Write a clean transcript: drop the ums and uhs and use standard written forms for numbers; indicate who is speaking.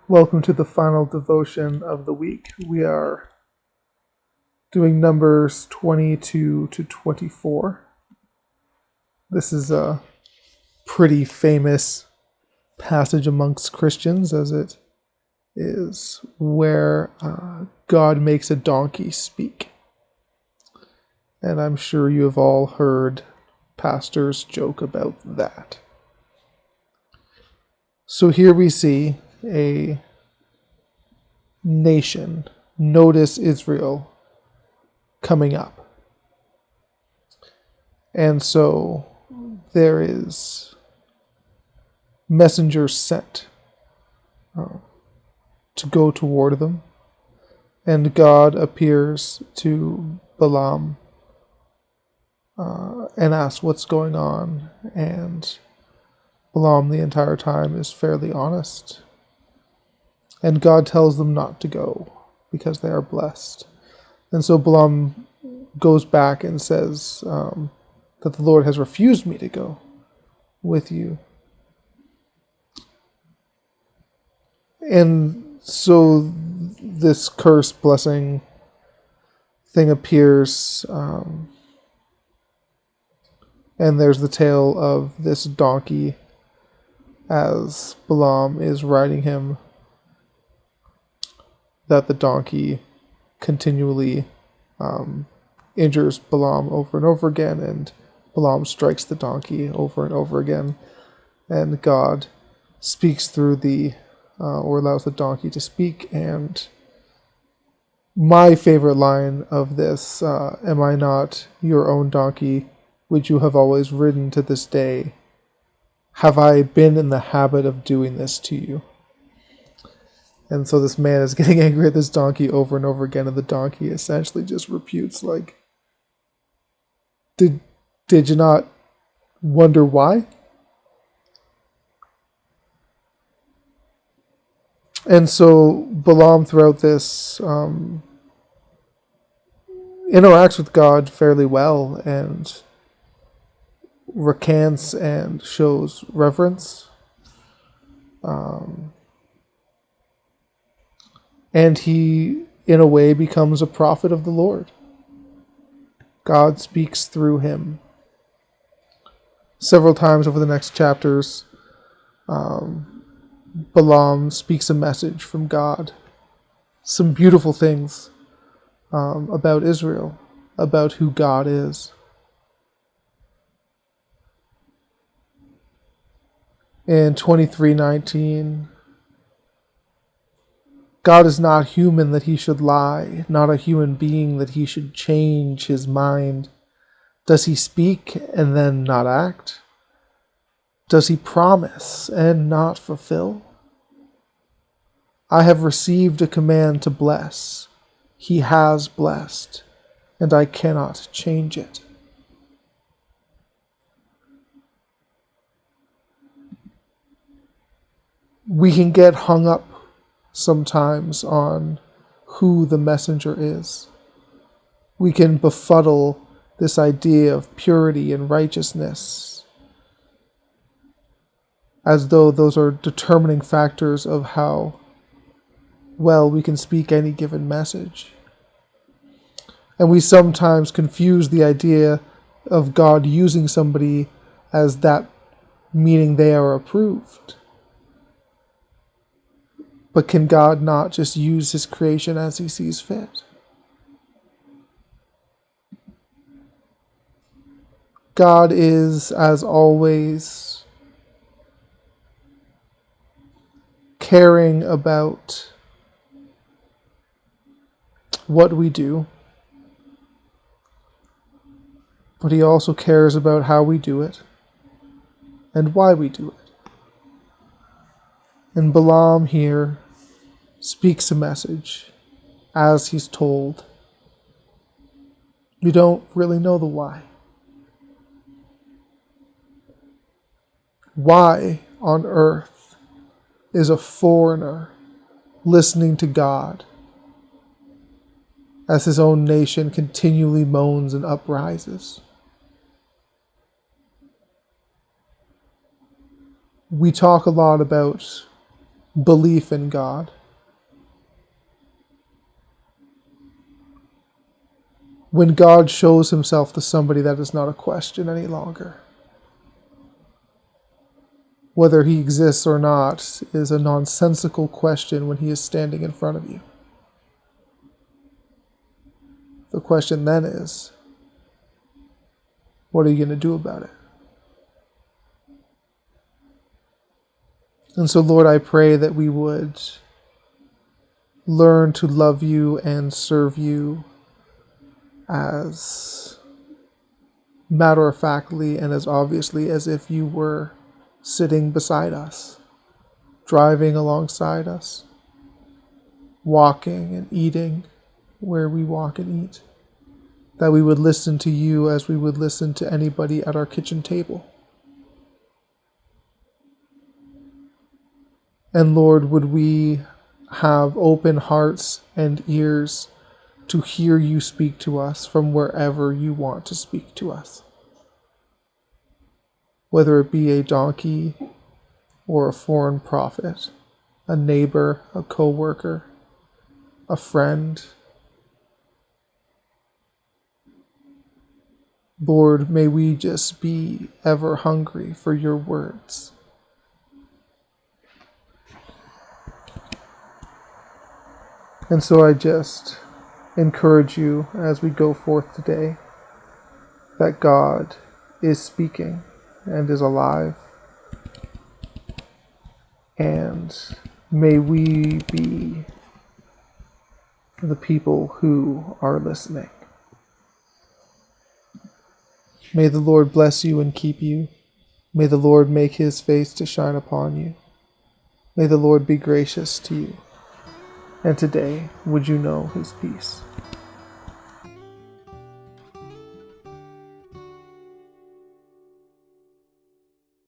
Speaker 1: Welcome to the final devotion of the week. We are doing Numbers 22 to 24. This is a pretty famous passage amongst Christians, as it is where God makes a donkey speak. And I'm sure you have all heard pastors joke about that. So here we see a nation, notice Israel, coming up. And so there is messengers sent to go toward them. And God appears to Balaam and asks what's going on. And Balaam the entire time is fairly honest. And God tells them not to go because they are blessed. And so Balaam goes back and says that the Lord has refused me to go with you. And so this curse blessing thing appears, and there's the tale of this donkey as Balaam is riding him, that the donkey continually injures Balaam over and over again, and Balaam strikes the donkey over and over again, and God speaks through or allows the donkey to speak. And my favorite line of this, am I not your own donkey, which you have always ridden to this day? Have I been in the habit of doing this to you? And so this man is getting angry at this donkey over and over again, and the donkey essentially just reputes, like, did you not wonder why? And so Balaam, throughout this, interacts with God fairly well and recants and shows reverence. And he, in a way, becomes a prophet of the Lord. God speaks through him. Several times over the next chapters, Balaam speaks a message from God. Some beautiful things about Israel, about who God is. In 23:19, God is not human that he should lie, not a human being that he should change his mind. Does he speak and then not act? Does he promise and not fulfill? I have received a command to bless. He has blessed, and I cannot change it. We can get hung up sometimes on who the messenger is. We can befuddle this idea of purity and righteousness as though those are determining factors of how well we can speak any given message. And we sometimes confuse the idea of God using somebody as that meaning they are approved. But can God not just use his creation as he sees fit? God is, as always, caring about what we do, but he also cares about how we do it and why we do it. And Balaam here speaks a message as he's told. You don't really know the why. Why on earth is a foreigner listening to God as his own nation continually moans and uprises? We talk a lot about belief in God. When God shows himself to somebody, that is not a question any longer. Whether he exists or not is a nonsensical question when he is standing in front of you. The question then is, what are you going to do about it? And so, Lord, I pray that we would learn to love you and serve you as matter-of-factly and as obviously as if you were sitting beside us, driving alongside us, walking and eating where we walk and eat. That we would listen to you as we would listen to anybody at our kitchen table. And Lord, would we have open hearts and ears to hear you speak to us from wherever you want to speak to us. Whether it be a donkey or a foreign prophet, a neighbor, a co-worker, a friend. Lord, may we just be ever hungry for your words. And so I just encourage you as we go forth today that God is speaking and is alive. And may we be the people who are listening. May the Lord bless you and keep you. May the Lord make his face to shine upon you. May the Lord be gracious to you. And today, would you know his peace?